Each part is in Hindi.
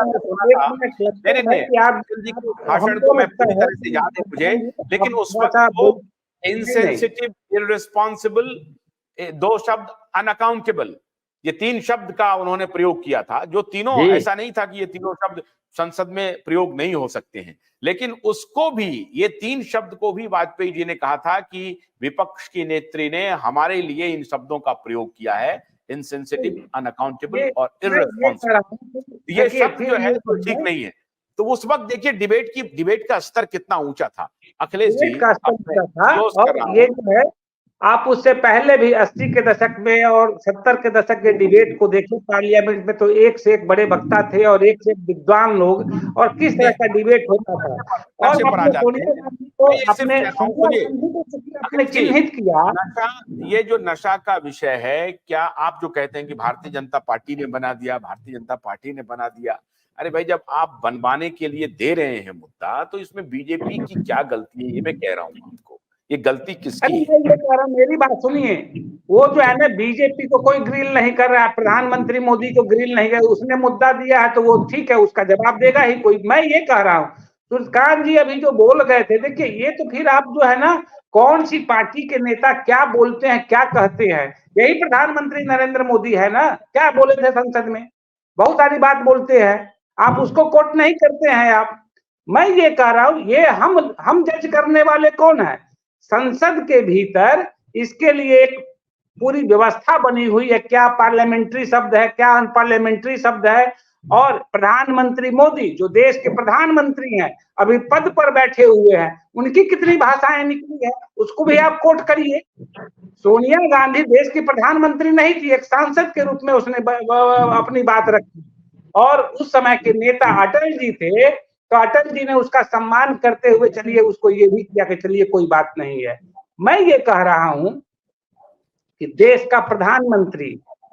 लगता है नहीं नहीं नहीं, अखिल जी के भाषण को मैं पूरी तरह से याद है मुझे, लेकिन उस वक्त वो इनसेंसिटिव, इररिस्पॉन्सिबल, दो शब्द अनअकाउंटेबल, ये तीन शब्द का उन्होंने प्रयोग किया था, जो तीनों, ऐसा नहीं था कि ये तीनों शब्द संसद में प्रयोग नहीं हो सकते हैं, लेकिन उसको भी, ये तीन शब्द को भी वाजपेयी जी ने कहा था कि विपक्ष की नेत्री ने हमारे लिए इन शब्दों का प्रयोग किया है, इनसेंसिटिव, अनअकाउंटेबल और इररिस्पॉन्सिबल। ये शब्द जो है तो ठीक नहीं है। तो उस वक्त देखिए डिबेट का स्तर कितना ऊंचा था। अखिलेश जी का स्तर था, और ये जो है आप उससे पहले भी 80 के दशक में और 70 के दशक के डिबेट को देखिए, पार्लियामेंट में तो एक से एक बड़े वक्ता थे और एक से एक विद्वान लोग, और किस तरह का डिबेट होता था। और आपने चिन्हित किया नशा, ये जो नशा का विषय है, क्या आप जो कहते हैं कि भारतीय जनता पार्टी ने बना दिया, भारतीय जनता पार्टी ने बना दिया, अरे भाई जब आप बनवाने के लिए दे रहे हैं मुद्दा, तो इसमें बीजेपी की क्या गलती है, ये मैं कह रहा हूँ आपको, ये गलती किसकी है? ये कह रहा हूं, मेरी बात सुनिए, वो जो है ना, बीजेपी को कोई ग्रिल नहीं कर रहा है, प्रधानमंत्री मोदी को ग्रिल नहीं कर, उसने मुद्दा दिया है तो वो ठीक है, उसका जवाब देगा ही कोई। मैं ये कह रहा हूँ, सुरकांत जी अभी जो बोल गए थे, देखिए ये तो फिर आप जो है ना, कौन सी पार्टी के नेता क्या बोलते हैं, क्या कहते हैं, यही प्रधानमंत्री नरेंद्र मोदी है ना, क्या बोले थे संसद में, बहुत सारी बात बोलते हैं, आप उसको कोट नहीं करते हैं आप। मैं ये कह रहा हूं, ये हम जज करने वाले कौन है? संसद के भीतर इसके लिए एक पूरी व्यवस्था बनी हुई है, क्या पार्लियामेंट्री शब्द है, क्या अनपार्लियामेंट्री शब्द है, और प्रधानमंत्री मोदी जो देश के प्रधानमंत्री हैं, अभी पद पर बैठे हुए हैं, उनकी कितनी भाषाएं निकली है, उसको भी आप कोट करिए। सोनिया गांधी देश की प्रधानमंत्री नहीं थी, एक सांसद के रूप में उसने अपनी बात रखी, और उस समय के नेता अटल जी थे, तो अटल जी ने उसका सम्मान करते हुए चलिए उसको ये भी किया कि चलिए कोई बात नहीं है। मैं ये कह रहा हूं कि देश का प्रधानमंत्री,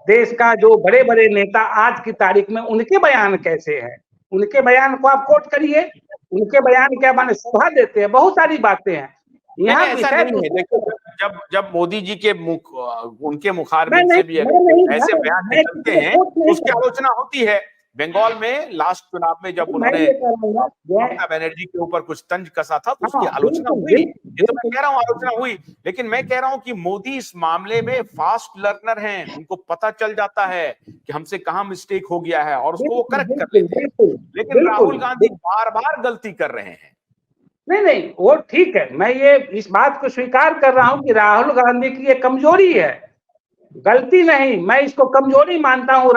देश का जो बड़े बड़े नेता आज की तारीख में, उनके बयान कैसे हैं, उनके बयान को आप कोट करिए, उनके बयान क्या माने सभा देते हैं, बहुत सारी बातें हैं यहाँ। ऐसा नहीं है, देखो जब मोदी जी के उनके मुखारबिन से भी ऐसे बयान निकलते हैं, उसकी आलोचना होती है। बंगाल में लास्ट चुनाव में जब उन्होंने ममता बनर्जी के ऊपर कुछ तंज कसा था, तो उसकी आलोचना हुई, ये तो मैं कह रहा हूँ आलोचना हुई, लेकिन मैं कह रहा हूँ कि मोदी इस मामले में फास्ट लर्नर हैं, उनको पता चल जाता है कि हमसे कहाँ मिस्टेक हो गया है और उसको वो करेक्ट कर लेते हैं। लेकिन राहुल गांधी बार बार गलती कर रहे हैं। नहीं, वो ठीक है, मैं ये इस बात को स्वीकार कर रहा हूं कि राहुल गांधी की ये कमजोरी है, गलती नहीं, मैं इसको कमजोरी मानता हूं।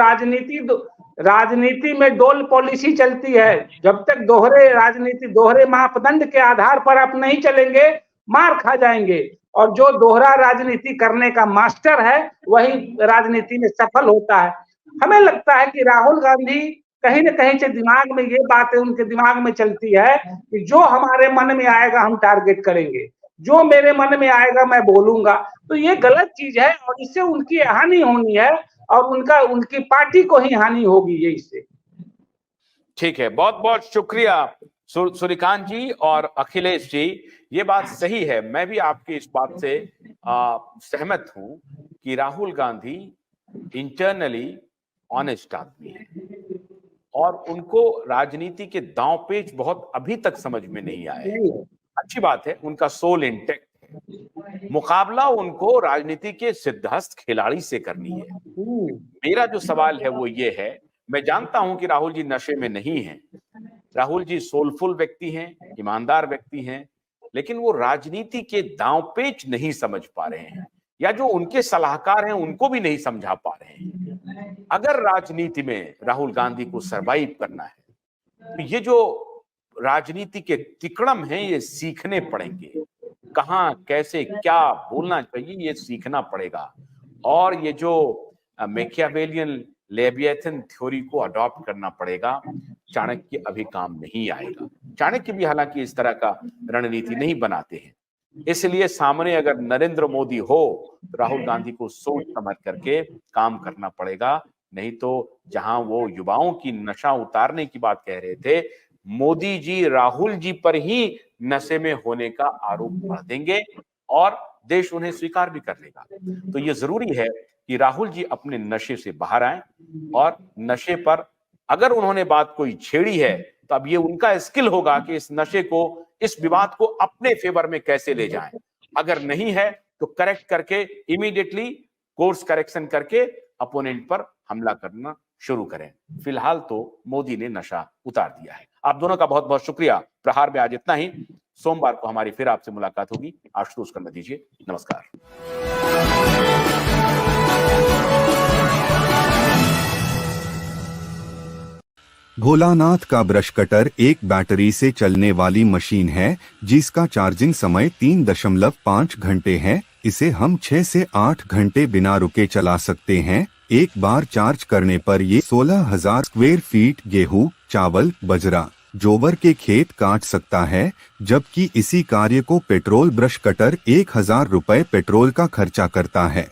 राजनीति में डोल पॉलिसी चलती है, जब तक दोहरे मापदंड के आधार पर आप नहीं चलेंगे, मार खा जाएंगे, और जो दोहरा राजनीति करने का मास्टर है वही राजनीति में सफल होता है। हमें लगता है कि राहुल गांधी कहीं न कहीं से दिमाग में ये बातें उनके दिमाग में चलती है कि जो हमारे मन में आएगा हम टारगेट करेंगे, जो मेरे मन में आएगा मैं बोलूंगा, तो ये गलत चीज है, और इससे उनकी हानि होनी है, और उनकी पार्टी को ही हानि होगी ये इससे। ठीक है, बहुत बहुत शुक्रिया सूर्यकांत जी और अखिलेश जी, ये बात सही है, मैं भी आपकी इस बात से सहमत हूं कि राहुल गांधी इंटरनली ऑनेस्ट आदमी है, और उनको राजनीति के दांवपेच बहुत अभी तक समझ में नहीं आए। अच्छी बात है, उनका सोल इंटेक्ट है, मुकाबला उनको राजनीति के सिद्धहस्त खिलाड़ी से करनी है। मेरा जो सवाल है वो ये है, मैं जानता हूं कि राहुल जी नशे में नहीं हैं, राहुल जी सोलफुल व्यक्ति हैं, ईमानदार व्यक्ति हैं, लेकिन वो राजनीति के दांवपेच नहीं समझ पा रहे हैं, या जो उनके सलाहकार हैं उनको भी नहीं समझा पा रहे हैं। अगर राजनीति में राहुल गांधी को सरवाइव करना है, तो ये जो राजनीति के तिकड़म हैं ये सीखने पड़ेंगे, कहां कैसे क्या बोलना चाहिए ये सीखना पड़ेगा, और ये जो मैकियावेलियन लेविएथन थ्योरी को अडॉप्ट करना पड़ेगा। चाणक्य अभी काम नहीं आएगा, चाणक्य भी हालांकि इस तरह का रणनीति नहीं बनाते हैं, इसलिए सामने अगर नरेंद्र मोदी हो तो राहुल गांधी को सोच समझ करके काम करना पड़ेगा, नहीं तो जहां वो युवाओं की नशा उतारने की बात कह रहे थे, मोदी जी राहुल जी पर ही नशे में होने का आरोप बढ़ा देंगे और देश उन्हें स्वीकार भी कर लेगा। तो ये जरूरी है कि राहुल जी अपने नशे से बाहर आए और नशे पर अगर उन्होंने बात कोई छेड़ी है तो अब ये उनका स्किल होगा कि इस नशे को, इस विवाद को अपने फेवर में कैसे ले जाएं। अगर नहीं है तो करेक्ट करके, इमीडिएटली कोर्स करेक्शन करके अपोनेंट पर हमला करना शुरू करें। फिलहाल तो मोदी ने नशा उतार दिया है। आप दोनों का बहुत बहुत शुक्रिया। प्रहार में आज इतना ही। सोमवार को हमारी फिर आपसे मुलाकात होगी। आशुतोष करना दीजिए। नमस्कार। भोलानाथ का ब्रश कटर एक बैटरी से चलने वाली मशीन है जिसका चार्जिंग समय 3.5 घंटे है। इसे हम 6 से 8 घंटे बिना रुके चला सकते हैं। एक बार चार्ज करने पर ये 16,000 स्क्वायर फीट गेहूं, चावल, बजरा, जोवर के खेत काट सकता है, जबकि इसी कार्य को पेट्रोल ब्रश कटर 1,000 रुपए पेट्रोल का खर्चा करता है।